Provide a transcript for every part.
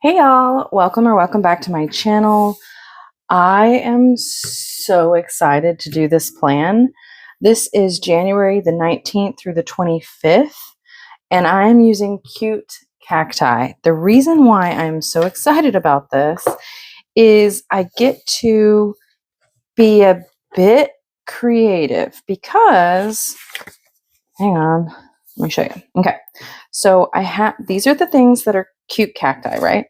Hey y'all, welcome back to my channel. I am so excited to do this plan. This is January the 19th through the 25th, and I am using Cute Cacti. The reason why I'm so excited about this is I get to be a bit creative because, hang on, let me show you. Okay, so I have, these are the things that are cute cacti, right?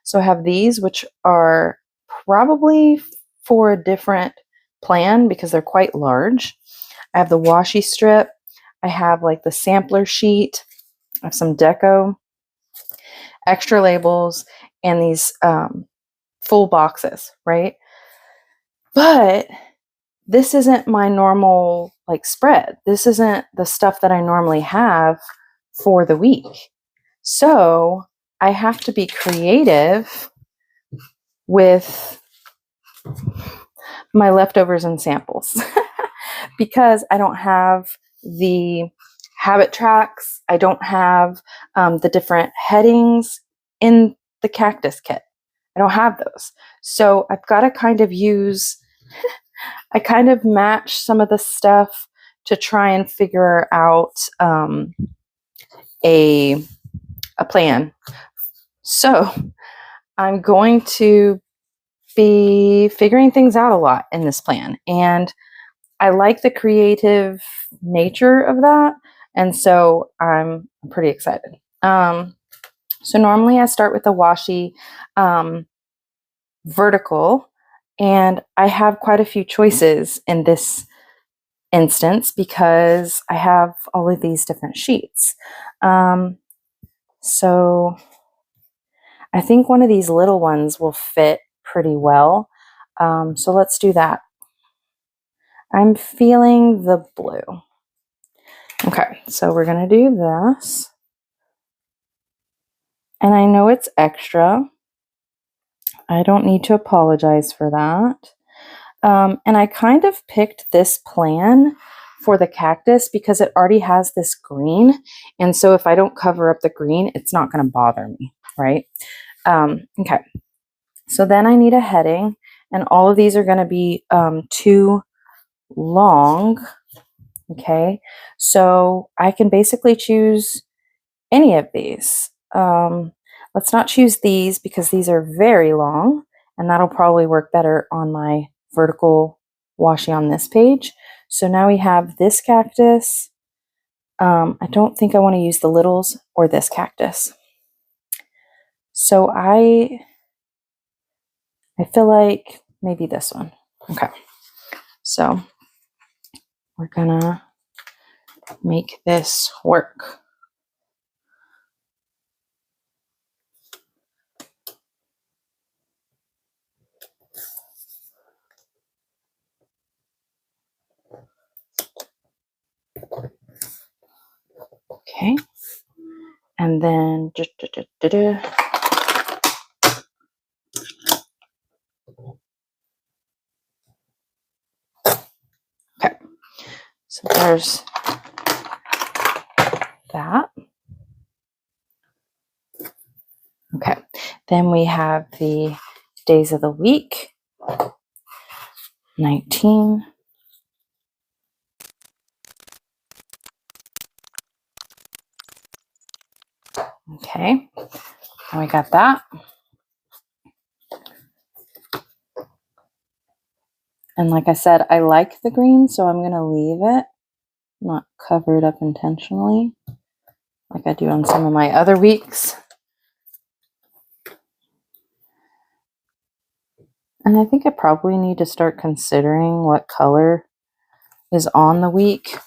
So I have these, which are probably for a different plan because they're quite large. I have the washi strip. I have like the sampler sheet. I have some deco, extra labels, and these full boxes, right? But this isn't my normal like spread. This isn't the stuff that I normally have for the week. So I have to be creative with my leftovers and samples because I don't have the habit tracks. I don't have the different headings in the cactus kit. I don't have those. So I've got to kind of use, I kind of match some of the stuff to try and figure out a plan. So I'm going to be figuring things out a lot in this plan. And I like the creative nature of that. And so I'm pretty excited. So normally I start with the washi vertical, and I have quite a few choices in this instance because I have all of these different sheets. So I think one of these little ones will fit pretty well. So let's do that. I'm feeling the blue. Okay, so we're gonna do this. And I know it's extra. I don't need to apologize for that. And I kind of picked this plan for the cactus because it already has this green. And so if I don't cover up the green, it's not gonna bother me, right? Okay, so then I need a heading, and all of these are gonna be too long. Okay, so I can basically choose any of these. Let's not choose these because these are very long, and that'll probably work better on my vertical washi on this page. So now we have this cactus. I don't think I want to use the littles or this cactus. So I feel like maybe this one. Okay, so we're gonna make this work. Okay, and then okay, so there's that. Okay, then we have the days of the week, 19. Okay, and we got that. And like I said, I like the green, so I'm gonna leave it, not cover it up intentionally, like I do on some of my other weeks. And I think I probably need to start considering what color is on the week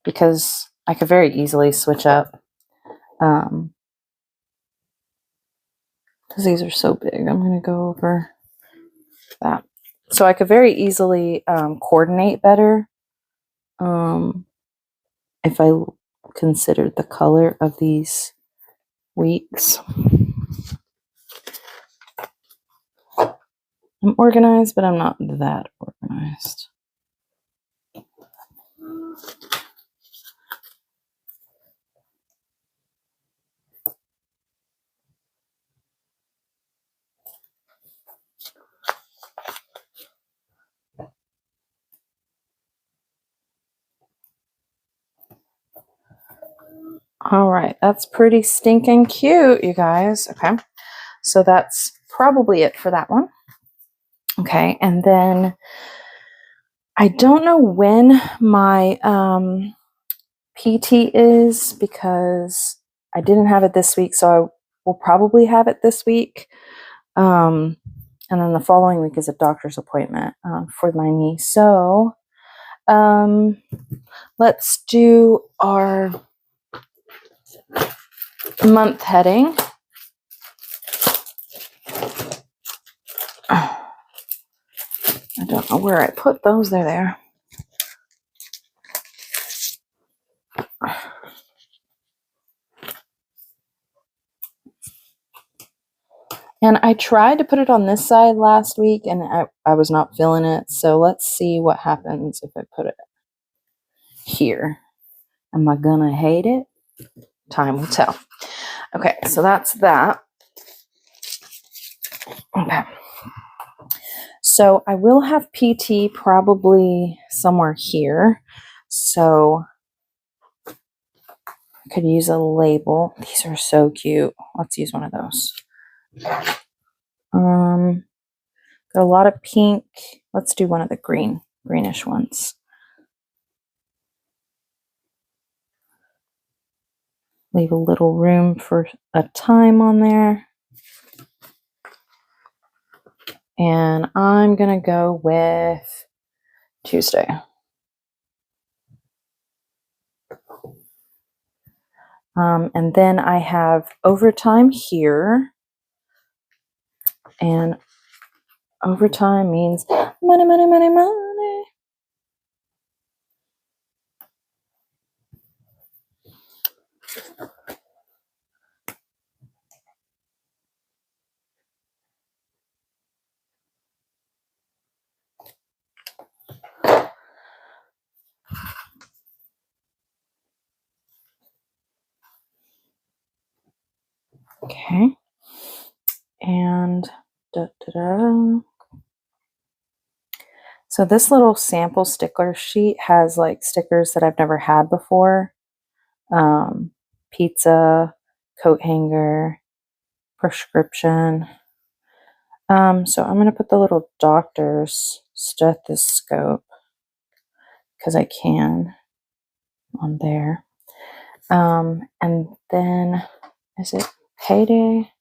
because I could very easily switch up. Because these are so big, I'm going to go over that. So I could very easily coordinate better if I considered the color of these weeks. I'm organized, but I'm not that organized. All right, that's pretty stinking cute, you guys. Okay, so that's probably it for that one. Okay, and then I don't know when my PT is because I didn't have it this week, so I will probably have it this week. And then the following week is a doctor's appointment for my knee. So let's do our month heading. I don't know where I put those. They're there. And I tried to put it on this side last week and I was not feeling it. So let's see what happens if I put it here. Am I gonna hate it? Time will tell. Okay, so that's that. Okay. So I will have PT probably somewhere here. So I could use a label. These are so cute. Let's use one of those. Got a lot of pink. Let's do one of the greenish ones. Leave a little room for a time on there. And I'm going to go with Tuesday. And then I have overtime here. And overtime means money, money, money, money. Okay. And so this little sample sticker sheet has like stickers that I've never had before. Pizza, coat hanger, prescription. So I'm going to put the little doctor's stethoscope because I can on there. And then is it payday?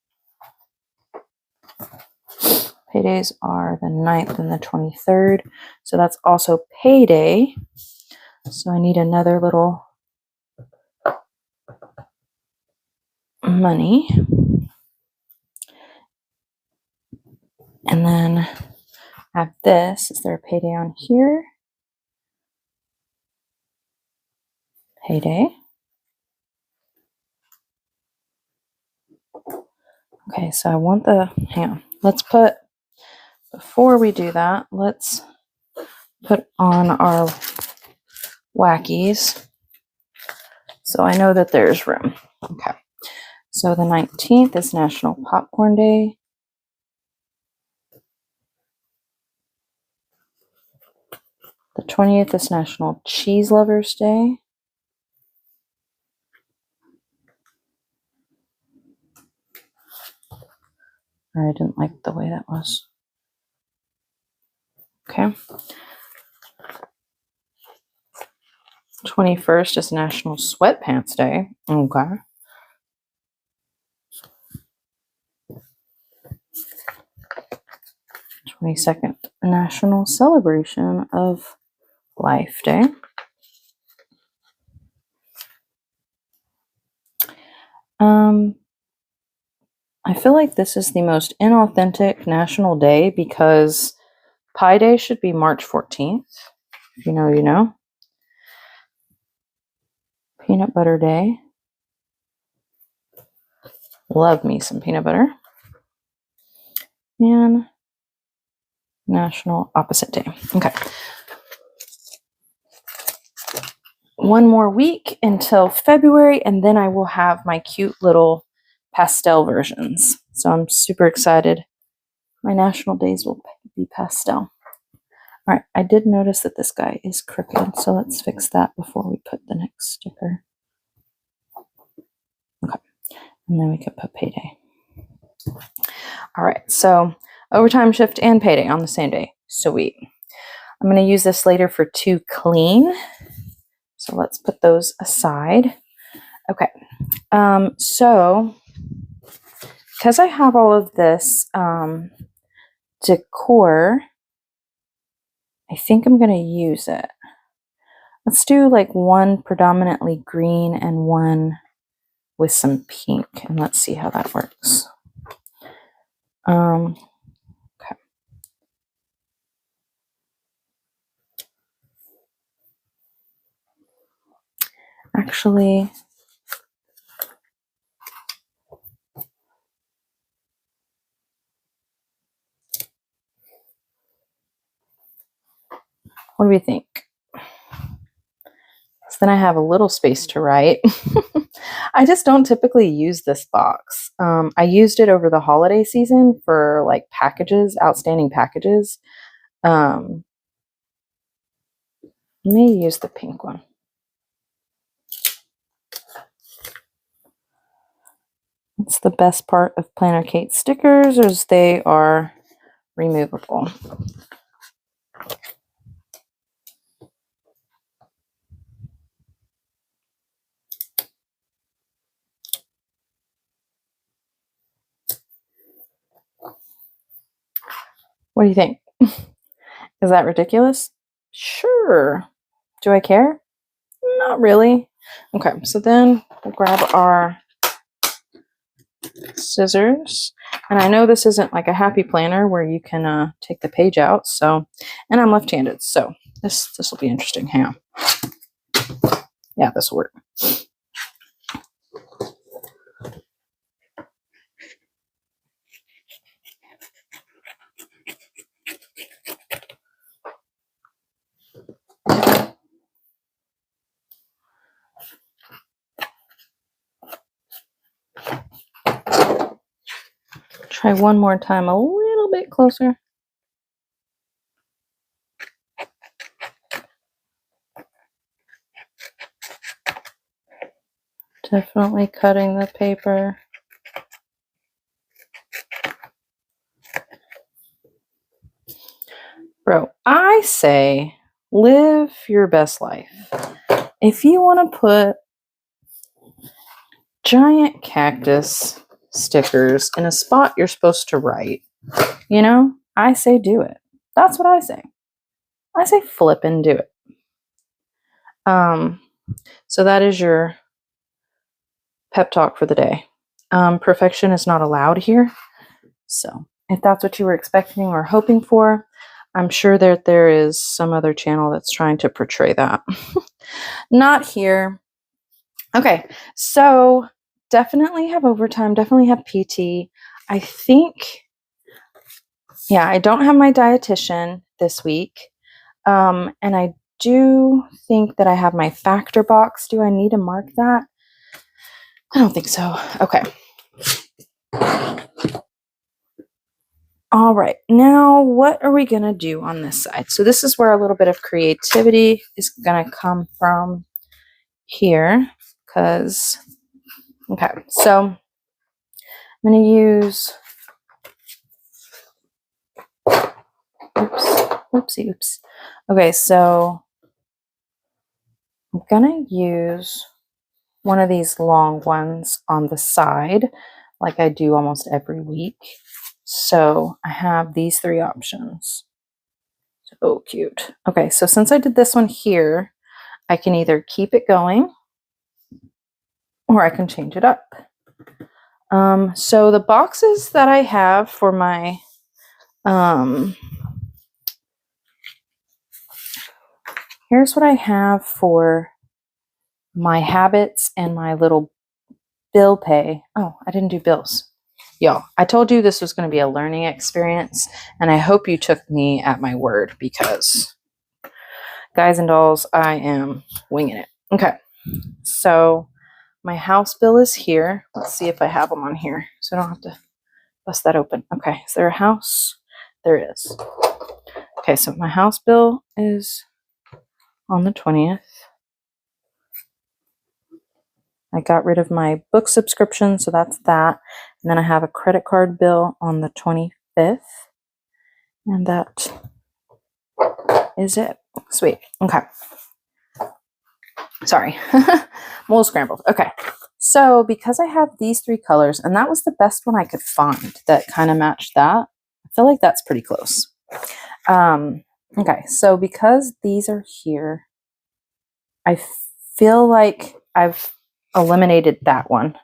Paydays are the 9th and the 23rd. So that's also payday. So I need another little money. And then I have this. Is there a payday on here? Payday. Okay, so I want the, hang on. Let's put, before we do that, let's put on our wackies. So I know that there's room. Okay. So the 19th is National Popcorn Day. The 20th is National Cheese Lovers Day. Or I didn't like the way that was. Okay. 21st is National Sweatpants Day. Okay. 22nd, National Celebration of Life Day. I feel like this is the most inauthentic national day because Pi Day should be March 14th. If you know, you know. Peanut Butter Day. Love me some peanut butter. And National Opposite Day. Okay. One more week until February, and then I will have my cute little pastel versions. So I'm super excited. My national days will be pastel. All right, I did notice that this guy is crooked, so let's fix that before we put the next sticker. And then we could put payday. All right, so overtime shift and payday on the same day. Sweet. I'm going to use this later for 2 clean. So let's put those aside. Okay. So because I have all of this decor, I think I'm going to use it. Let's do like one predominantly green and one with some pink, and let's see how that works. Okay. Actually, what do we think? So then I have a little space to write. I just don't typically use this box. I used it over the holiday season for like packages, outstanding packages. Let me use the pink one. It's the best part of Planner Kate stickers is they are removable. What do you think? Is that ridiculous? Sure. Do I care? Not really. Okay, so then we'll grab our scissors. And I know this isn't like a happy planner where you can take the page out. So, and I'm left-handed, so this will be interesting. Hang on. Yeah, this will work. Try one more time, a little bit closer. Definitely cutting the paper. Bro, I say live your best life. If you want to put giant cactus stickers in a spot you're supposed to write, you know, I say do it. That's what I say. I say flip and do it. So that is your pep talk for the day. Perfection is not allowed here. So if that's what you were expecting or hoping for, I'm sure that there is some other channel that's trying to portray that. Not here. Okay, so definitely have overtime, definitely have PT. I think, yeah, I don't have my dietitian this week. And I do think that I have my factor box. Do I need to mark that? I don't think so. Okay. All right, now what are we going to do on this side? So this is where a little bit of creativity is going to come from here because, okay, so I'm going to use, oops. Okay, so I'm going to use one of these long ones on the side like I do almost every week. So I have these 3 options. So cute. Okay, so since I did this one here, I can either keep it going or I can change it up. So the boxes that I have for my here's what I have for my habits and my little bill pay. Oh, I didn't do bills. Y'all, I told you this was going to be a learning experience, and I hope you took me at my word because, guys and dolls, I am winging it. Okay, so my house bill is here. Let's see if I have them on here so I don't have to bust that open. Okay, is there a house? There is. Okay, so my house bill is on the 20th. I got rid of my book subscription, so that's that. And then I have a credit card bill on the 25th. And that is it. Sweet. Okay. Sorry. I'm a little scrambled. Okay. So because I have these three colors, and that was the best one I could find that kind of matched that, I feel like that's pretty close. Okay. So because these are here, I feel like I've eliminated that one.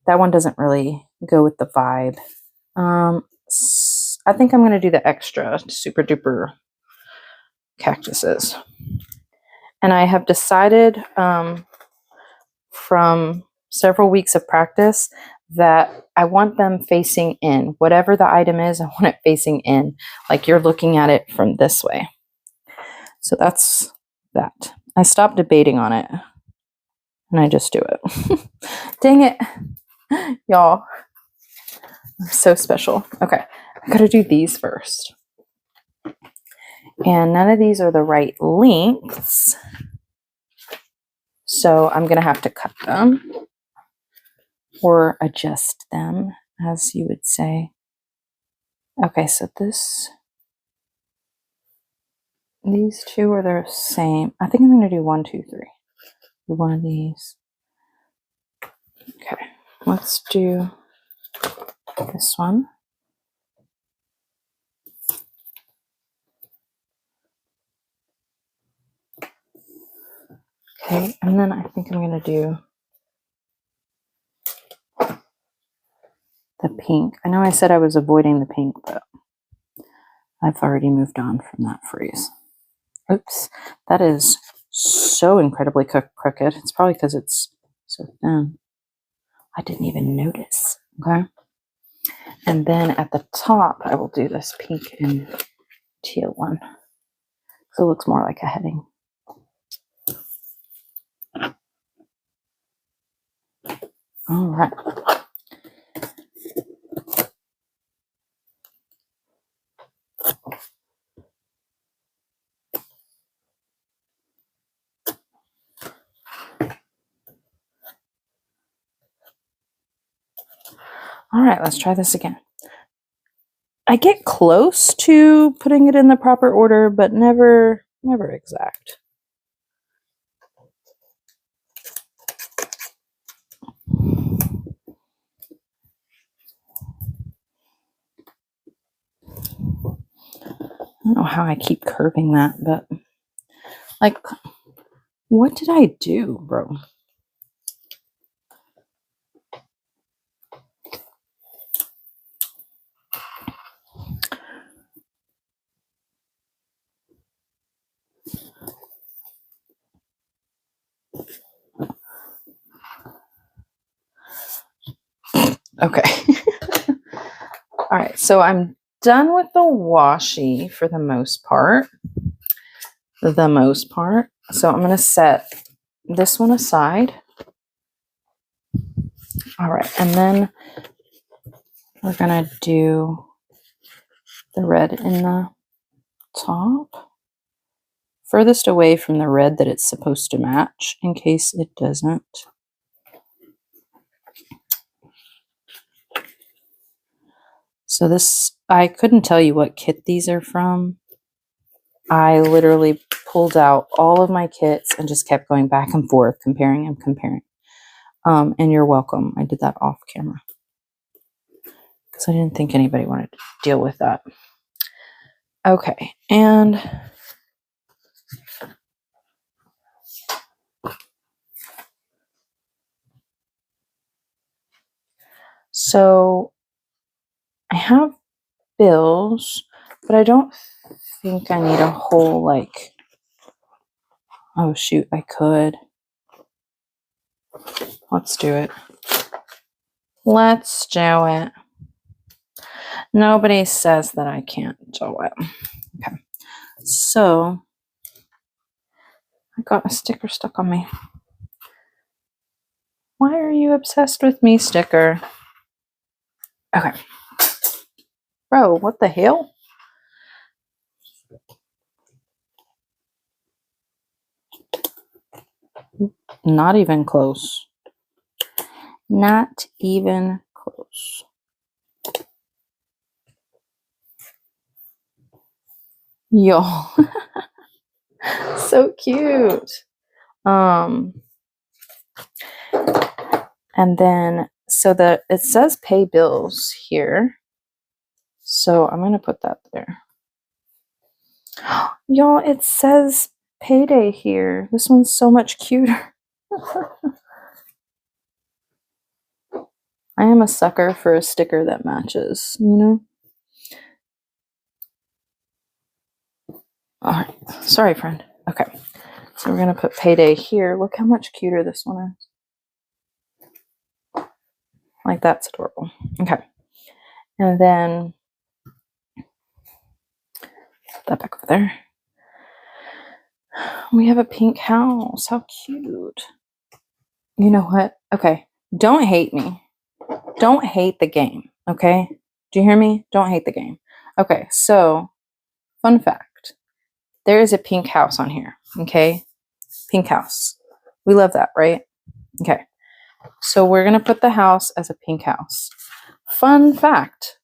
That one doesn't really go with the vibe. I think I'm going to do the extra super duper cactuses. And I have decided from several weeks of practice that I want them facing in. Whatever the item is, I want it facing in, like you're looking at it from this way. So that's that. I stopped debating on it and I just do it. Dang it, y'all. I'm so special. Okay, I gotta do these first. And none of these are the right lengths. So I'm going to have to cut them or adjust them, as you would say. Okay, so these two are the same. I think I'm going to do 1, 2, 3. Do one of these. Okay, let's do this one. Okay, and then I think I'm going to do the pink. I know I said I was avoiding the pink, but I've already moved on from that phrase. Oops, that is so incredibly crooked. It's probably because it's so thin. I didn't even notice. Okay. And then at the top, I will do this pink and teal one. So it looks more like a heading. All right. All right, let's try this again. I get close to putting it in the proper order, but never exact. I don't know how I keep curving that, but like, what did I do, bro? Okay. All right, so I'm done with the washi for the most part. So I'm going to set this one aside. All right, and then we're going to do the red in the top, furthest away from the red that it's supposed to match in case it doesn't. So this, I couldn't tell you what kit these are from. I literally pulled out all of my kits and just kept going back and forth, comparing and comparing. And you're welcome. I did that off camera because I didn't think anybody wanted to deal with that. Okay, and so I have bills, but I don't think I need a whole, like, oh shoot, I could. Let's do it. Let's do it. Nobody says that I can't do it. Okay. So I got a sticker stuck on me. Why are you obsessed with me, sticker? Okay. Bro, what the hell? Not even close. Not even close. Y'all. So cute. And then so it says pay bills here. So I'm going to put that there. Y'all, it says payday here. This one's so much cuter. I am a sucker for a sticker that matches, you know? All right. Sorry, friend. Okay. So we're going to put payday here. Look how much cuter this one is. Like, that's adorable. Okay. And then put that back over there. We have a pink house. How cute. You know what? Okay. Don't hate me. Don't hate the game. Okay. Do you hear me? Don't hate the game. Okay. So, fun fact. There is a pink house on here. Okay. Pink house. We love that, right? Okay. So we're going to put the house as a pink house. Fun fact.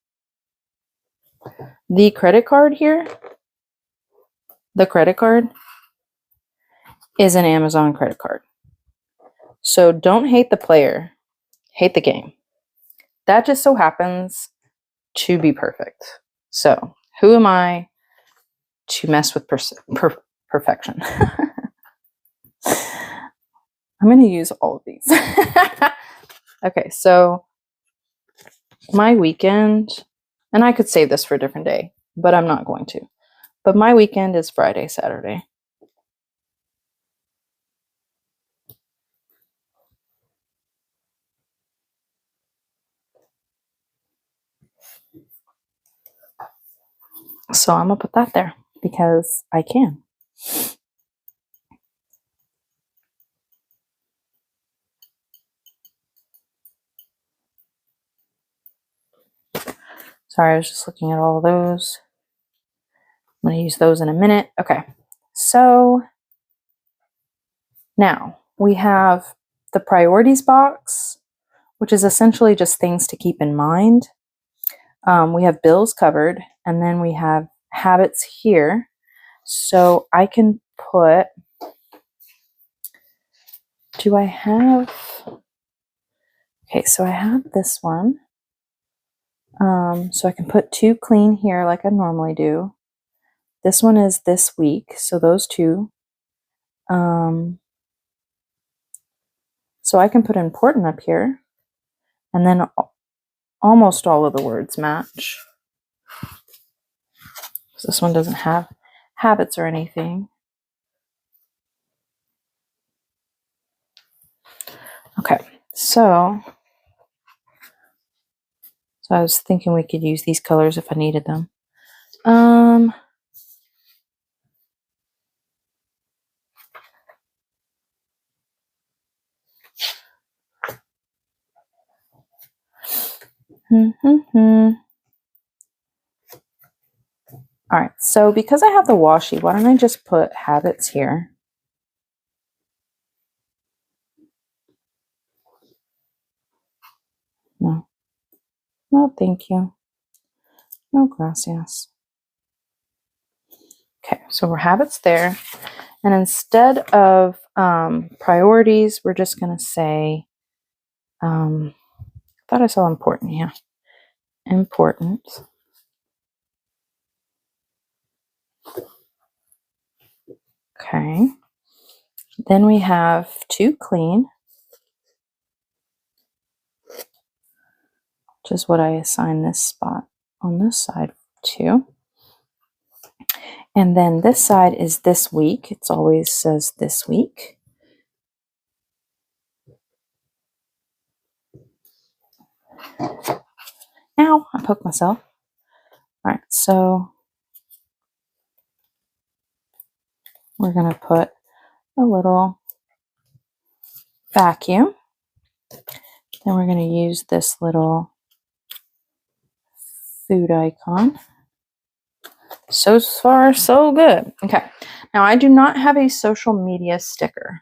The credit card here, the credit card is an Amazon credit card. So don't hate the player, hate the game. That just so happens to be perfect. So who am I to mess with perfection? I'm going to use all of these. Okay, so my weekend, and I could save this for a different day, but I'm not going to. But my weekend is Friday, Saturday. So I'm going to put that there because I can. Sorry, I was just looking at all of those. I'm going to use those in a minute. Okay, so now we have the priorities box, which is essentially just things to keep in mind. We have bills covered, and then we have habits here. So I can put, do I have, okay, so I have this one. So I can put 2 clean here like I normally do. This one is this week, so those 2. So I can put important up here, and then almost all of the words match. So this one doesn't have habits or anything. Okay, so I was thinking we could use these colors if I needed them. All right, so because I have the washi, why don't I just put habits here? No. No, thank you. No, gracias. Okay, so we're habits there. And instead of priorities, we're just going to say, I thought I saw important, yeah. Important. Okay. Then we have 2 clean, which is what I assign this spot on this side to. And then this side is this week. It always says this week. Ow, I poked myself. All right, so we're going to put a little vacuum. Then we're going to use this little food icon. So far, so good. Okay, now I do not have a social media sticker.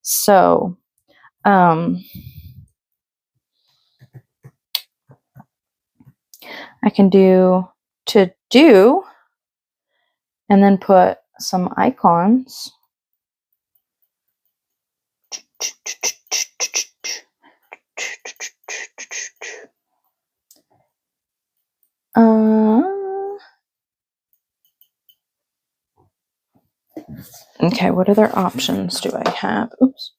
So, I can do to do and then put some icons. Okay, what other options do I have? Oops.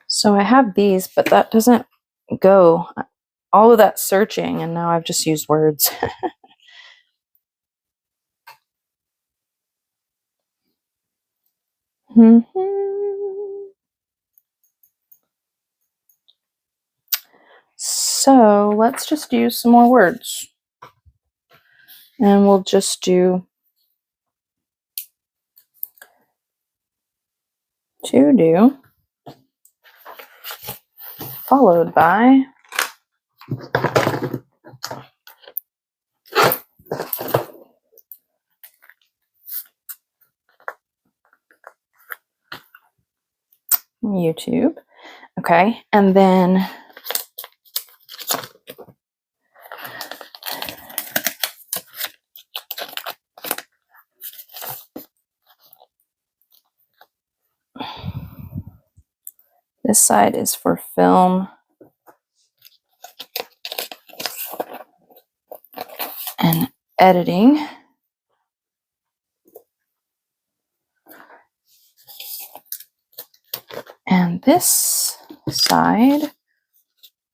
So I have these, but that doesn't go. All of that searching, and now I've just used words. So let's just use some more words. And we'll just do to do followed by YouTube. Okay, and then this side is for film and editing. And this side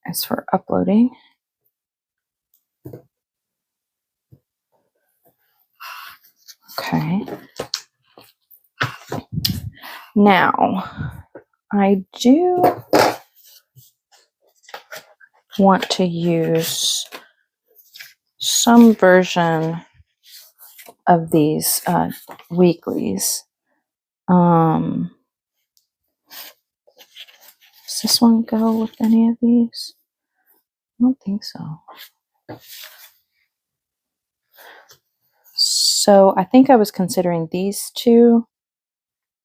is for uploading. Okay. Now, I do want to use some version of these weeklies. Does this one go with any of these? I don't think so. So I think I was considering these two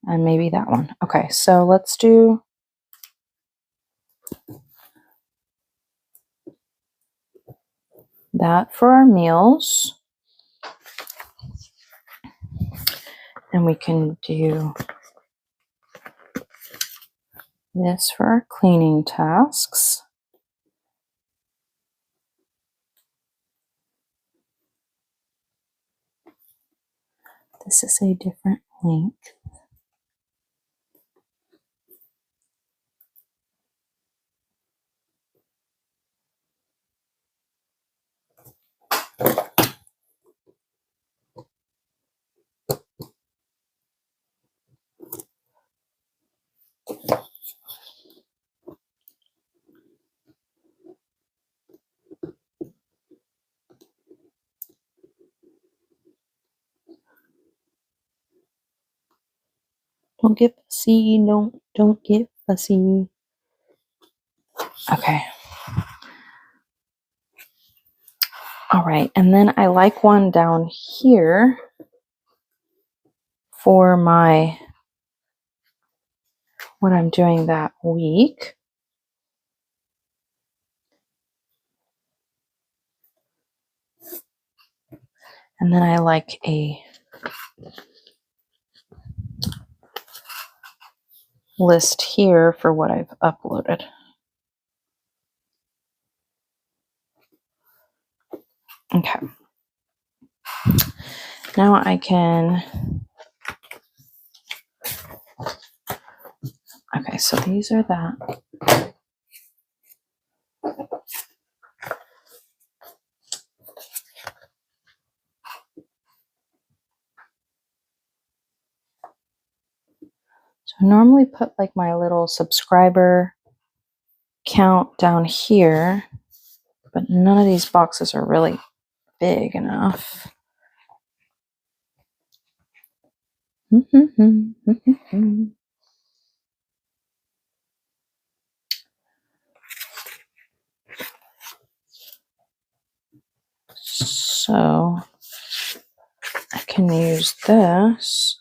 and maybe that one. Okay, so let's do that for our meals. And we can do this for our cleaning tasks. This is a different link. Don't get fussy. Don't get fussy. Okay. All right, and then I like one down here for my what I'm doing that week. And then I like a list here for what I've uploaded. Okay. Now I can, okay, so these are that. So I normally put like my little subscriber count down here, but none of these boxes are really big enough. So I can use this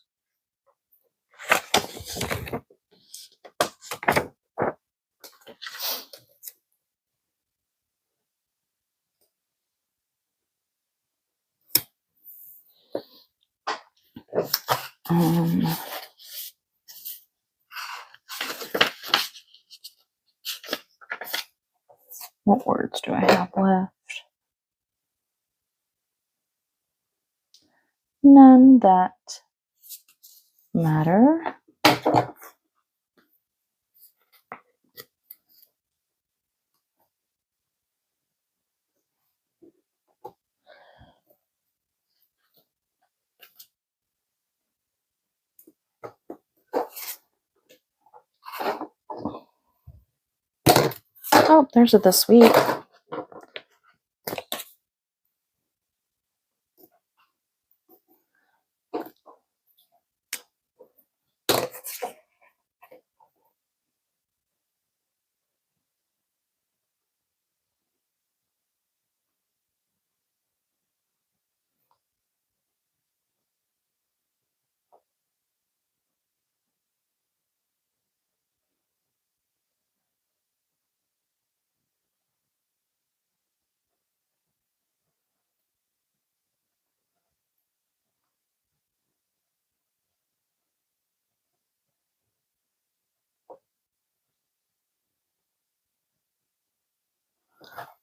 What words do I have left? None that matter. Oh, there's a this week.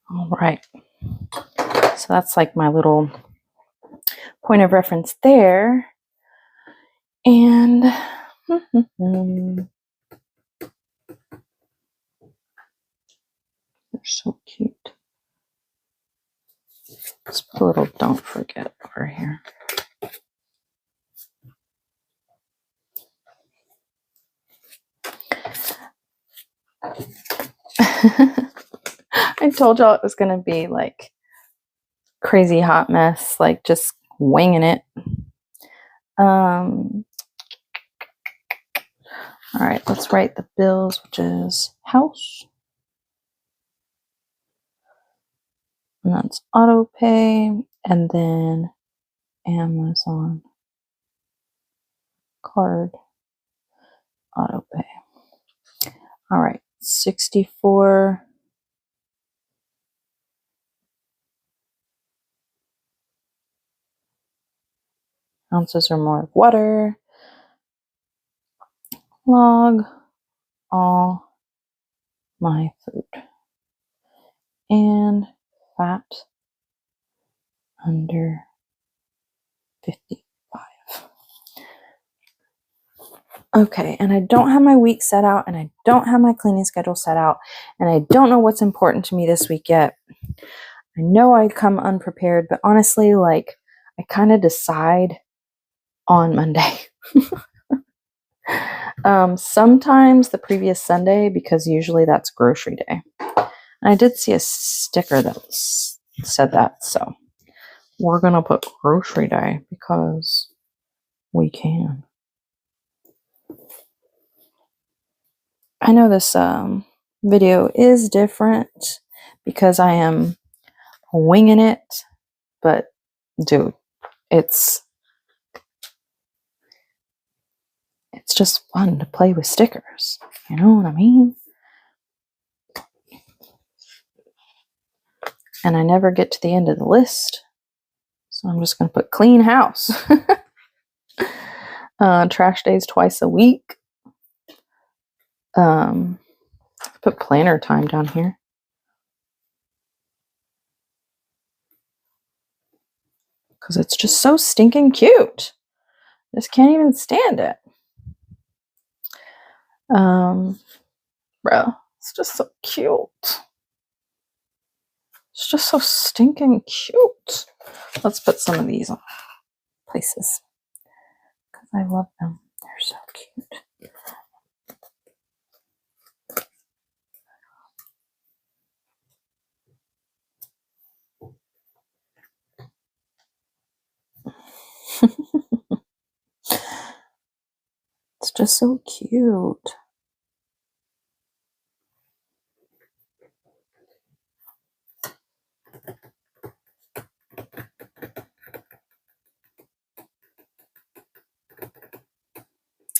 All right. So that's like my little point of reference there. And they're so cute. Let's put a little don't forget over here. I told y'all it was going to be like crazy hot mess, like just winging it. All right, let's write the bills, which is house. And that's auto pay. And then Amazon card auto pay. All right, 64. Ounces or more of water. Log all my food. And fat under 55. Okay, and I don't have my week set out, and I don't have my cleaning schedule set out, and I don't know what's important to me this week yet. I know I come unprepared, but honestly, like, I kind of decide on Monday. Sometimes the previous Sunday, because usually that's grocery day. And I did see a sticker that said that, so we're gonna put grocery day because we can. I know this video is different because I am winging it, but dude, it's just fun to play with stickers. You know what I mean? And I never get to the end of the list, so I'm just going to put clean house. Trash days twice a week. Put planner time down here. Because it's just so stinking cute. Just can't even stand it. Bro, it's just so cute. It's just so stinking cute. Let's put some of these on places. Because I love them. They're so cute. It's just so cute.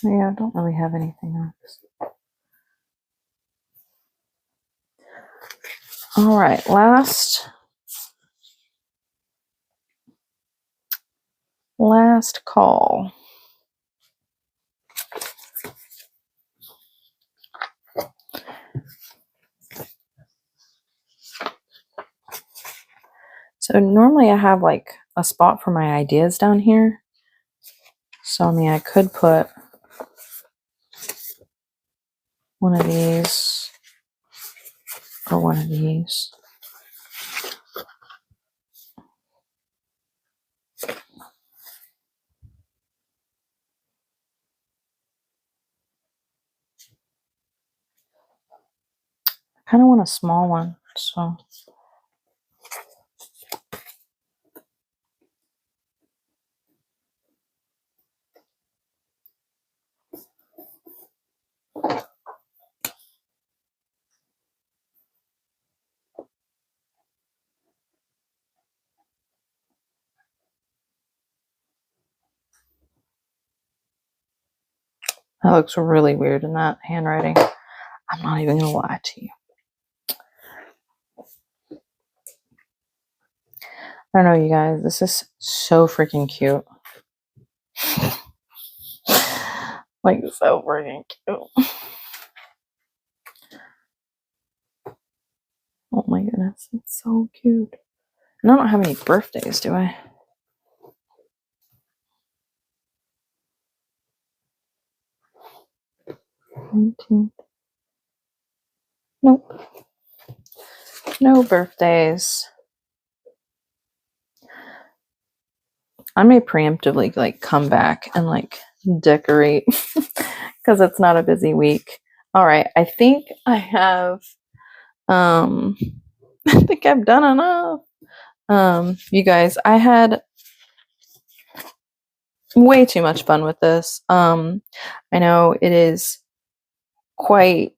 Yeah, I don't really have anything else. All right, last call. So normally I have like a spot for my ideas down here. So I mean, I could put one of these or one of these. I kind of want a small one, so. That looks really weird in that handwriting. I'm not even gonna lie to you. I don't know, you guys. This is so freaking cute. Like, so freaking cute. Oh my goodness, it's so cute. And I don't have any birthdays, do I? 19th. Nope. No birthdays. I may preemptively like come back and like decorate because it's not a busy week. All right, I think I have I think I've done enough. You guys, I had way too much fun with this. I know it is quite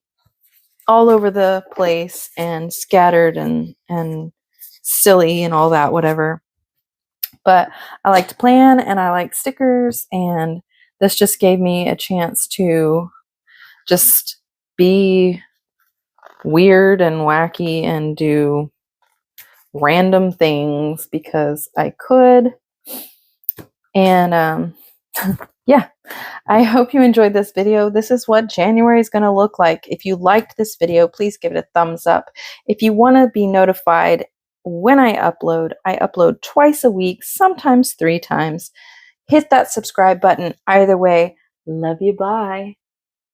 all over the place and scattered and silly and all that, whatever. But I like to plan and I like stickers, and this just gave me a chance to just be weird and wacky and do random things because I could. And yeah, I hope you enjoyed this video. This is what January is going to look like. If you liked this video, please give it a thumbs up. If you want to be notified when I upload twice a week, sometimes 3 times. Hit that subscribe button. Either way, love you, bye.